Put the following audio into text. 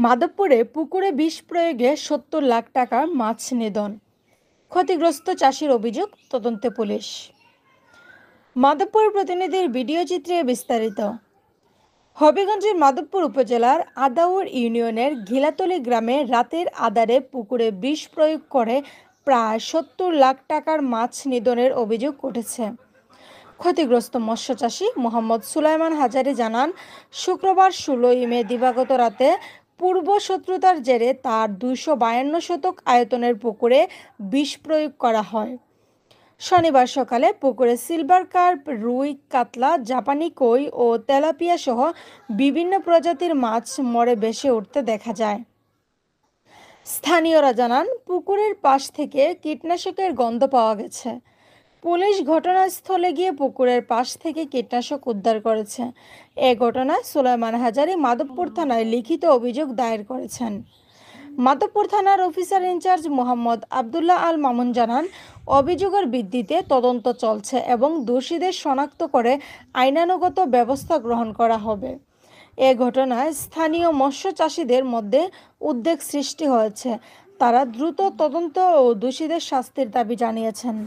মাধবপুরে পুকুরে বিষ প্রয়োগে ৭০ লাখ টাকার মাছ নিধন। ক্ষতিগ্রস্ত চাষির অভিযোগ, তদন্তে পুলিশ। মাধবপুর প্রতিনিধির ভিডিও চিত্রে বিস্তারিত। হবিগঞ্জের মাধবপুর উপজেলার আদাউর ইউনিয়নের ঘিলাতলি গ্রামে রাতের আধারে পুকুরে বিষ প্রয়োগ করে প্রায় ৭০ লাখ টাকার মাছ নিধনের অভিযোগ উঠেছে। ক্ষতিগ্রস্ত মৎস্য চাষী মোহাম্মদ সুলাইমান হাজারি জানান, শুক্রবার ১৬ মে দিবাগত রাতে পূর্ব শত্রুতার জেরে তার ২৫২ শতক আয়তনের পুকুরে বিষ প্রয়োগ করা হয়। শনিবার সকালে পুকুরে সিলভার কার্প, রুই, কাতলা, জাপানি কই ও তেলাপিয়া সহ বিভিন্ন প্রজাতির মাছ মরে ভেসে উঠতে দেখা যায়। স্থানীয়রা জানান, পুকুরের পাশ থেকে কীটনাশকের গন্ধ পাওয়া গেছে। পুলিশ ঘটনাস্থলে গিয়ে পুকুরের পাশ থেকে কীটনাশক উদ্ধার করেছে। এ ঘটনায় সুলাইমান হাজারি মাধবপুর থানায় লিখিত অভিযোগ দায়ের করেছেন। মাধবপুর থানার অফিসার ইনচার্জ মোহাম্মদ আবদুল্লাহ আল মামুন জানান, অভিযোগের ভিত্তিতে তদন্ত চলছে এবং দোষীদের শনাক্ত করে আইনানুগত ব্যবস্থা গ্রহণ করা হবে। এ ঘটনায় স্থানীয় মৎস্য চাষীদের মধ্যে উদ্বেগ সৃষ্টি হয়েছে। তারা দ্রুত তদন্ত ও দোষীদের শাস্তির দাবি জানিয়েছেন।